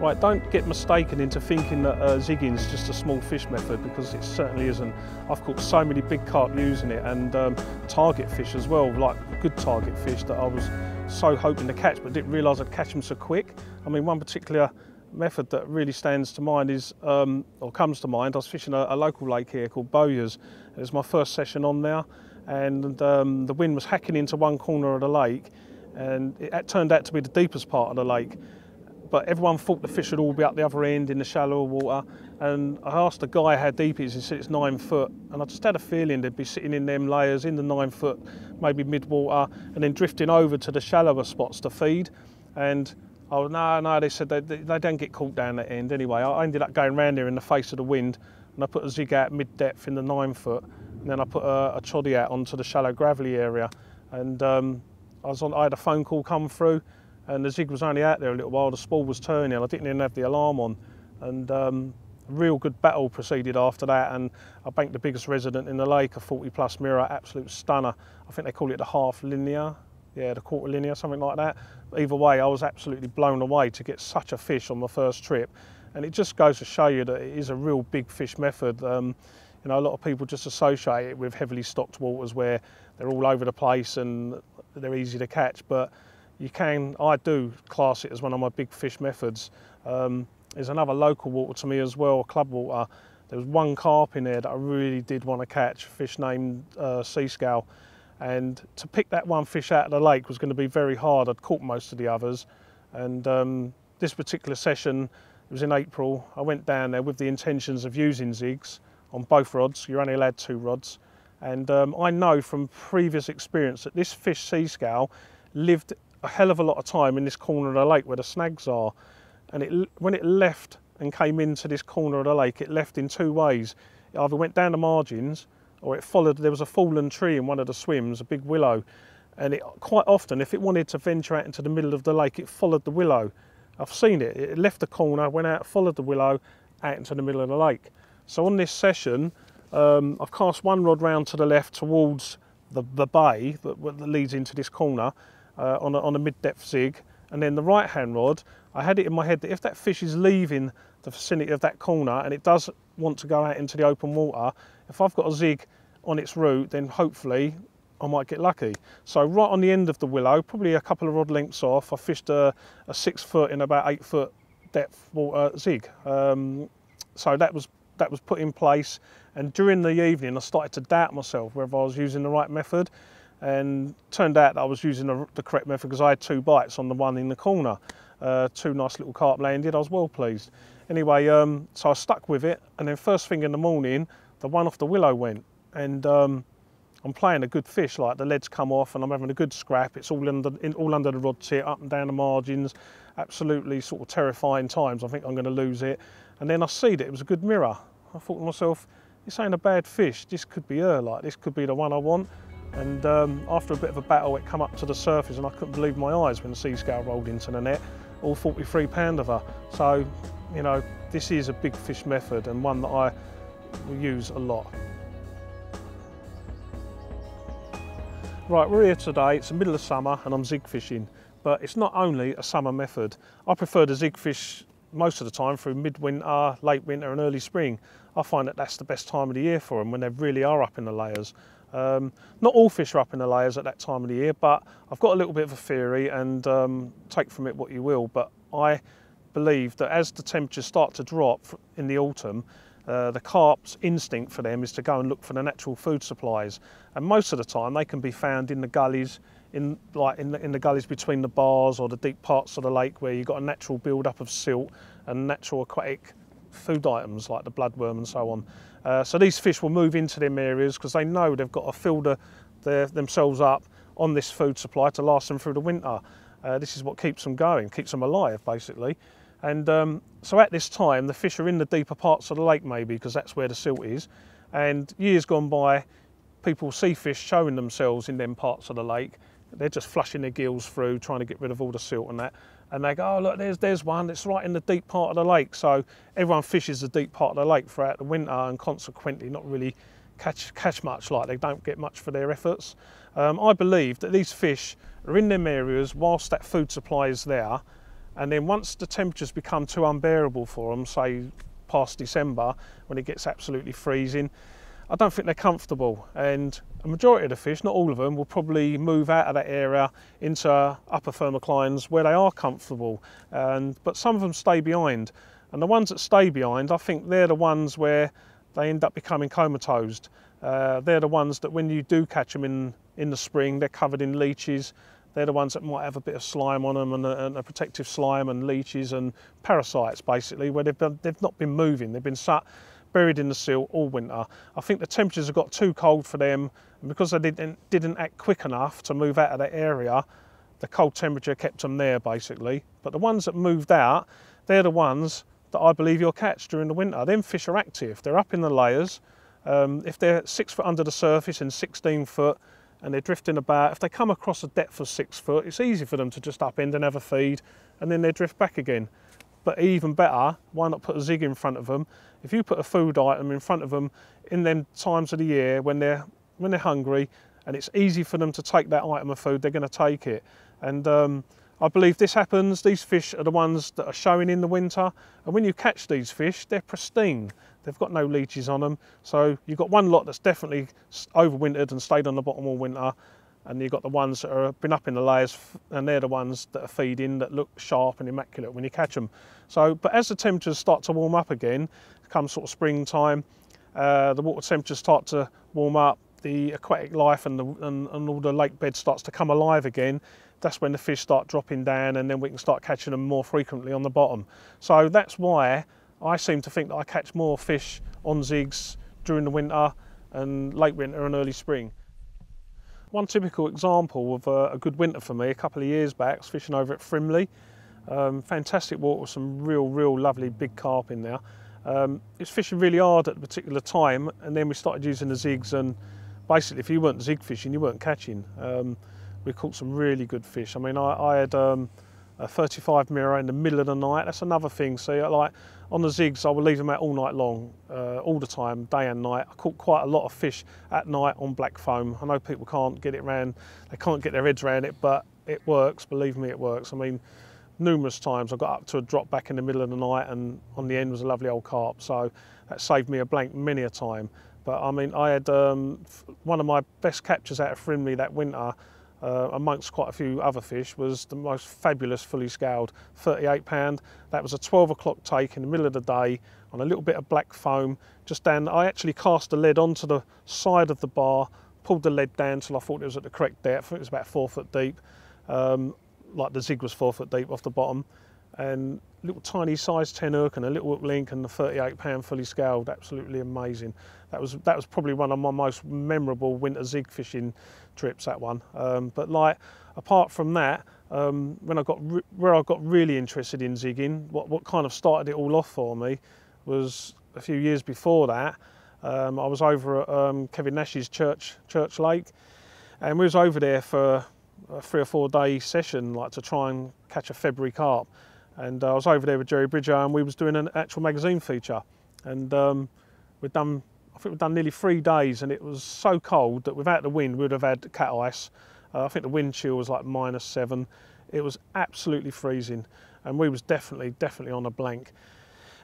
Right, don't get mistaken into thinking that zigging is just a small fish method, because it certainly isn't. I've caught so many big carp using it, and target fish as well, like good target fish that I was so hoping to catch, but didn't realise I'd catch them so quick. I mean, one particular method that really stands to mind is, or comes to mind, I was fishing a local lake here called Bowyer's. It was my first session on there, and the wind was hacking into one corner of the lake, and it turned out to be the deepest part of the lake. But everyone thought the fish would all be up the other end in the shallower water. And I asked the guy how deep it is, he said it's 9 foot. And I just had a feeling they'd be sitting in them layers in the 9 foot, maybe mid-water, and then drifting over to the shallower spots to feed. And oh no, they said they don't get caught down that end anyway. I ended up going round there in the face of the wind, and I put a zig out mid-depth in the 9 foot, and then I put a choddy out onto the shallow gravelly area. And I had a phone call come through, and the zig was only out there a little while, the spool was turning, I didn't even have the alarm on. And a real good battle proceeded after that, and I banked the biggest resident in the lake, a 40+ mirror, absolute stunner. I think they call it the half linear, yeah, the quarter linear, something like that. But either way, I was absolutely blown away to get such a fish on my first trip. And it just goes to show you that it is a real big fish method. You know, a lot of people just associate it with heavily stocked waters where they're all over the place and they're easy to catch, but I do class it as one of my big fish methods. There's another local water to me as well, club water. There was one carp in there that I really did want to catch, a fish named sea scale. And to pick that one fish out of the lake was going to be very hard. I'd caught most of the others. And this particular session, it was in April. I went down there with the intentions of using zigs on both rods. You're only allowed 2 rods. And I know from previous experience that this fish, sea scale, lived a hell of a lot of time in this corner of the lake where the snags are. And when it left and came into this corner of the lake, it left in 2 ways. It either went down the margins, or it followed. There was a fallen tree in one of the swims, a big willow, and it quite often, if it wanted to venture out into the middle of the lake, it followed the willow. I've seen it. It left the corner, went out, followed the willow, out into the middle of the lake. So on this session, I've cast one rod round to the left towards the bay that leads into this corner on a mid-depth zig, and then the right-hand rod, I had it in my head that if that fish is leaving the vicinity of that corner and it does want to go out into the open water, if I've got a zig on its route, then hopefully I might get lucky. So right on the end of the willow, probably a couple of rod lengths off, I fished a 6 foot in about 8 foot depth water zig. So that was put in place, and during the evening I started to doubt myself whether I was using the right method, and turned out that I was using the correct method, because I had 2 bites on the one in the corner. 2 nice little carp landed. I was well pleased. Anyway, so I stuck with it, and then first thing in the morning, the one off the willow went, and I'm playing a good fish, like the lead's come off and I'm having a good scrap. It's all under the rod tip, up and down the margins, absolutely sort of terrifying times. I think I'm going to lose it. And then I see that it was a good mirror. I thought to myself, this ain't a bad fish, this could be her, like this could be the one I want. And after a bit of a battle, it come up to the surface, and I couldn't believe my eyes when the sea scale rolled into the net, all 43 pound of her. So, you know, this is a big fish method, and one that I will use a lot. Right, we're here today, it's the middle of summer and I'm zig fishing, but it's not only a summer method. I prefer to zig fish most of the time through mid-winter, late winter and early spring. I find that that's the best time of the year for them, when they really are up in the layers. Not all fish are up in the layers at that time of the year, but I've got a little bit of a theory, and take from it what you will, but I believe that as the temperatures start to drop in the autumn, the carp's instinct for them is to go and look for the natural food supplies, and most of the time they can be found in the gullies, in the gullies between the bars or the deep parts of the lake, where you've got a natural build-up of silt and natural aquatic food items like the bloodworm and so on. So these fish will move into them areas because they know they've got to fill themselves up on this food supply to last them through the winter. This is what keeps them going, keeps them alive basically. And so at this time, the fish are in the deeper parts of the lake maybe, because that's where the silt is. And years gone by, people see fish showing themselves in them parts of the lake. They're just flushing their gills through, trying to get rid of all the silt and that. And they go, oh look, there's one, it's right in the deep part of the lake. So everyone fishes the deep part of the lake throughout the winter, and consequently not really catch much, like they don't get much for their efforts. I believe that these fish are in them areas whilst that food supply is there, And then once the temperatures become too unbearable for them, say past December, when it gets absolutely freezing, I don't think they're comfortable. And a majority of the fish, not all of them, will probably move out of that area into upper thermoclines where they are comfortable. But some of them stay behind. And the ones that stay behind, I think they're the ones where they end up becoming comatose. They're the ones that when you do catch them in the spring, they're covered in leeches. They're the ones that might have a bit of slime on them, and a protective slime and leeches and parasites, basically, where they've not been moving. They've been buried in the silt all winter. I think the temperatures have got too cold for them, and because they didn't act quick enough to move out of that area, the cold temperature kept them there, basically. But the ones that moved out, they're the ones that I believe you'll catch during the winter. Them fish are active. They're up in the layers. If they're 6 foot under the surface and 16 foot, and they're drifting about, if they come across a depth of 6 foot, it's easy for them to just upend and have a feed, and then they drift back again. But even better, why not put a zig in front of them? If you put a food item in front of them in them times of the year when they're hungry, and it's easy for them to take that item of food, they're going to take it. And I believe this happens. These fish are the ones that are showing in the winter, and when you catch these fish, they're pristine. They've got no leeches on them. So you've got one lot that's definitely overwintered and stayed on the bottom all winter, and you've got the ones that have been up in the layers, and they're the ones that are feeding, that look sharp and immaculate when you catch them. So, but as the temperatures start to warm up again, come sort of springtime, the water temperatures start to warm up, the aquatic life and all the lake bed starts to come alive again. That's when the fish start dropping down, and then we can start catching them more frequently on the bottom. So that's why I seem to think that I catch more fish on zigs during the winter and late winter and early spring. One typical example of a good winter for me a couple of years back was fishing over at Frimley. Fantastic water with some real lovely big carp in there. It's fishing really hard at a particular time, and then we started using the zigs, and basically if you weren't zig fishing, you weren't catching. We caught some really good fish. I mean, I had a 35 mirror in the middle of the night. That's another thing. See, like on the zigs, I would leave them out all night long, all the time, day and night. I caught quite a lot of fish at night on black foam. I know people can't get it around, they can't get their heads around it, but it works. Believe me, it works. I mean, numerous times I got up to a drop back in the middle of the night, and on the end was a lovely old carp. So that saved me a blank many a time. But I mean, I had one of my best captures out of Frimley that winter, amongst quite a few other fish, was the most fabulous fully scaled 38 pound. That was a 12 o'clock take in the middle of the day on a little bit of black foam. Just down, I actually cast the lead onto the side of the bar, pulled the lead down till I thought it was at the correct depth. I think it was about 4 foot deep, like the zig was 4 foot deep off the bottom. And little tiny size 10 hook and a little hook link and the 38 pound fully scaled, absolutely amazing. That was probably one of my most memorable winter zig fishing trips, that one. But like, apart from that, where I got really interested in zigging, what kind of started it all off for me was a few years before that. I was over at Kevin Nash's church lake, and we was over there for a 3 or 4 day session, like to try and catch a February carp. And I was over there with Jerry Bridger, and we was doing an actual magazine feature. And I think we'd done nearly 3 days, and it was so cold that without the wind, we'd have had cat ice. I think the wind chill was like -7. It was absolutely freezing, and we was definitely on a blank.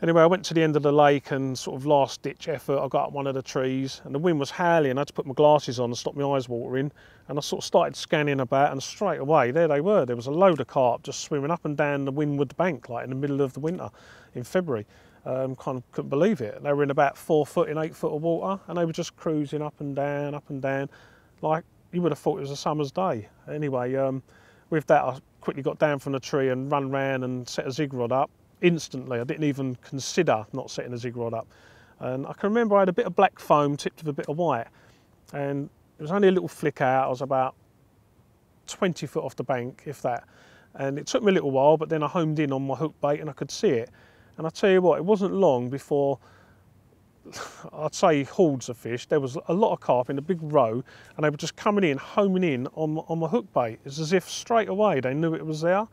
Anyway, I went to the end of the lake, and sort of last ditch effort, I got up one of the trees, and the wind was howling. I had to put my glasses on and stop my eyes watering, and I sort of started scanning about, and straight away, there they were. There was a load of carp just swimming up and down the windward bank, like in the middle of the winter in February. Kind of couldn't believe it. They were in about 4 foot in 8 foot of water, and they were just cruising up and down, like you would have thought it was a summer's day. Anyway, with that, I quickly got down from the tree and run round and set a zig rod up. Instantly, I didn't even consider not setting a zig rod up. And I can remember I had a bit of black foam tipped with a bit of white, and it was only a little flick out. I was about 20 foot off the bank, if that. And it took me a little while, but then I homed in on my hook bait and I could see it. And I tell you what, it wasn't long before, I'd say hordes of fish. There was a lot of carp in a big row, and they were just coming in, homing in on my hook bait. It's as if straight away they knew it was there.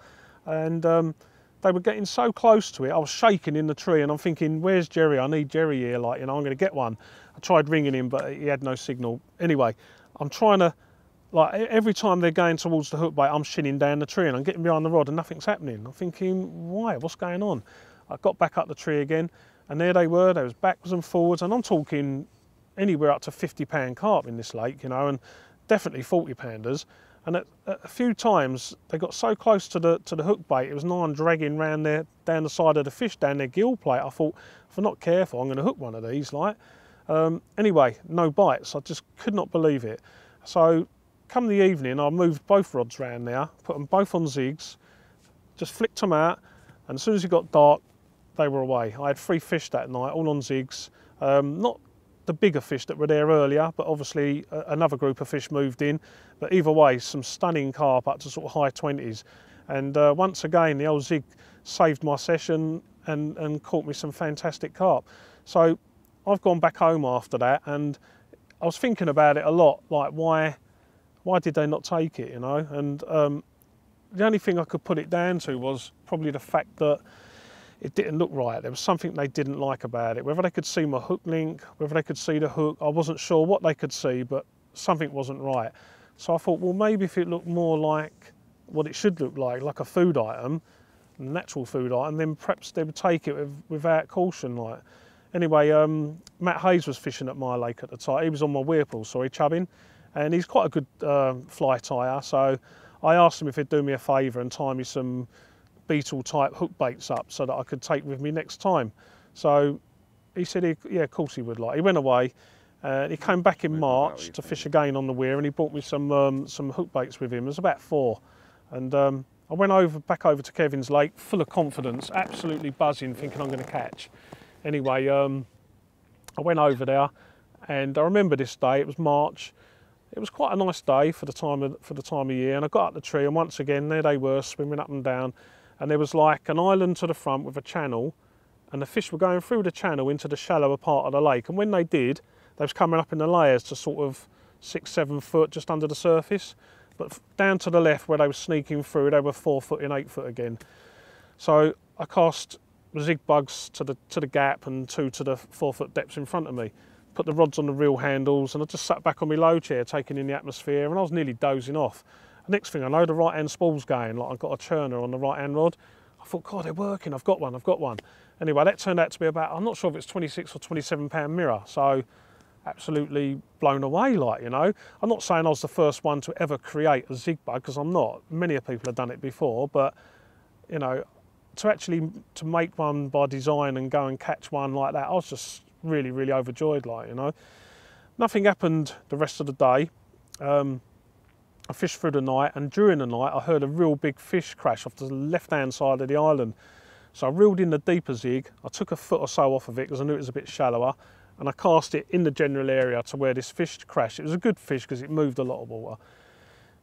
And they were getting so close to it. I was shaking in the tree, and I'm thinking, where's Jerry? I need Jerry here, like, you know, I'm going to get one. I tried ringing him, but he had no signal. Anyway, I'm trying to like every time they're going towards the hook bait, I'm shinning down the tree and I'm getting behind the rod and nothing's happening. I'm thinking, why? What's going on? I got back up the tree again, and there they were. They was backwards and forwards, and I'm talking anywhere up to 50-pound carp in this lake, you know, and definitely 40-pounders. And at a few times they got so close to the hook bait, it was nigh on dragging round there down the side of the fish, down their gill plate. I thought, if I'm not careful, I'm going to hook one of these. Like, anyway, no bites. I just could not believe it. So, come the evening, I moved both rods round there, put them both on Zigs, just flicked them out, and as soon as it got dark, they were away. I had 3 fish that night, all on Zigs. Not the bigger fish that were there earlier, but obviously another group of fish moved in. But either way, some stunning carp up to sort of high 20s. And once again, the old Zig saved my session and caught me some fantastic carp. So I've gone back home after that, and I was thinking about it a lot, like why did they not take it, you know? And the only thing I could put it down to was probably the fact that it didn't look right. There was something they didn't like about it. Whether they could see my hook link, whether they could see the hook, I wasn't sure what they could see, but something wasn't right. So I thought, well, maybe if it looked more like what it should look like a food item, a natural food item, then perhaps they would take it without caution. Like. Anyway, Matt Hayes was fishing at my lake at the time. He was on my Whirlpool, sorry, chubbing, and he's quite a good fly tyer. So I asked him if he'd do me a favour and tie me some beetle type hook baits up so that I could take with me next time. So he said, yeah, of course he would. Like, he went away, he came back in March to fish again on the weir, and he brought me some hook baits with him. There's about 4, and I went back over to Kevin's lake full of confidence, absolutely buzzing, thinking I'm going to catch. Anyway, I went over there, and I remember this day. It was March. It was quite a nice day for the time of year, and I got up the tree, and once again there they were swimming up and down. And there was like an island to the front with a channel, and the fish were going through the channel into the shallower part of the lake. And when they did, they was coming up in the layers to sort of 6-7 foot just under the surface. But down to the left where they were sneaking through, they were 4 foot and 8 foot again. So I cast Zig bugs to the gap and 2 to the 4 foot depths in front of me. Put the rods on the reel handles, and I just sat back on my low chair taking in the atmosphere, and I was nearly dozing off. Next thing I know, the right hand spool's going, like I've got a churner on the right hand rod. I thought, God, they're working, I've got one. Anyway, that turned out to be about, I'm not sure if it's 26 or 27 pound mirror, so absolutely blown away, like, you know. I'm not saying I was the first one to ever create a Zig bug, because I'm not. Many people have done it before, but, you know, to make one by design and go and catch one like that, I was just really, really overjoyed, like, you know. Nothing happened the rest of the day. I fished through the night, and during the night I heard a real big fish crash off the left-hand side of the island. So I reeled in the deeper Zig. I took a foot or so off of it because I knew it was a bit shallower, and I cast it in the general area to where this fish crashed. It was a good fish because it moved a lot of water.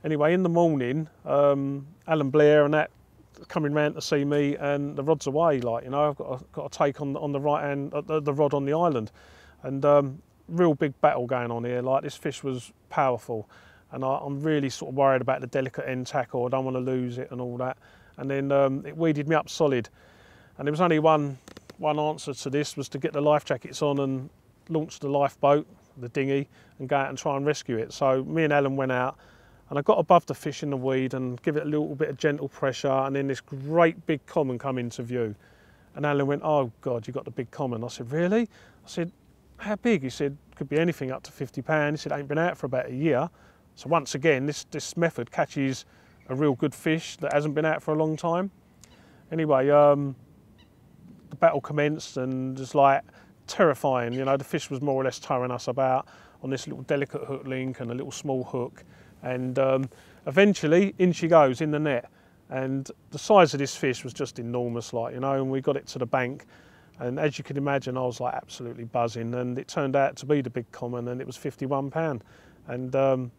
Anyway, in the morning, Alan Blair and that coming round to see me, and the rod's away. Like, you know, I've got a take on the right hand, the rod on the island, and real big battle going on here. Like, this fish was powerful, and I'm really sort of worried about the delicate end tackle. I don't want to lose it and all that. And then it weeded me up solid, and there was only one answer to this, was to get the life jackets on and launch the lifeboat, the dinghy, and go out and try and rescue it. So me and Alan went out, and I got above the fish in the weed and give it a little bit of gentle pressure, and then this great big common come into view. And Alan went, "Oh God, you got the big common." I said, "Really?" I said, "How big?" He said, "Could be anything up to 50 pounds. He said, "Ain't been out for about a year." So once again, this method catches a real good fish that hasn't been out for a long time. Anyway, the battle commenced, and just like terrifying, you know, the fish was more or less towing us about on this little delicate hook link and a little small hook. And eventually in she goes in the net, and the size of this fish was just enormous, like, you know, and we got it to the bank, and as you can imagine, I was like absolutely buzzing, and it turned out to be the big common, and it was 51 pound, and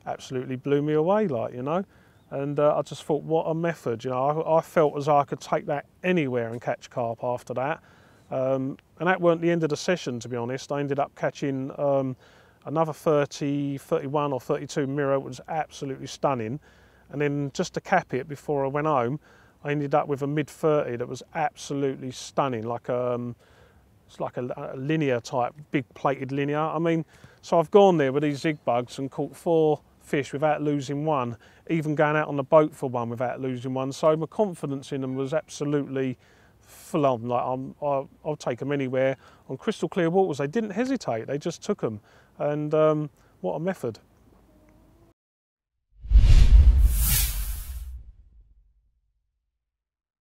absolutely blew me away, like, you know. And I just thought, what a method, you know. I felt as though I could take that anywhere and catch carp after that. And that weren't the end of the session, to be honest. I ended up catching another 30, 31 or 32 mirror, which was absolutely stunning. And then just to cap it, before I went home, I ended up with a mid-30 that was absolutely stunning, like it's like a linear type, big plated linear. I mean, so I've gone there with these Zig bugs and caught 4 fish without losing one, even going out on the boat for one without losing one. So my confidence in them was absolutely full on. Like I'll take them anywhere on crystal clear waters. They didn't hesitate, they just took them. And what a method.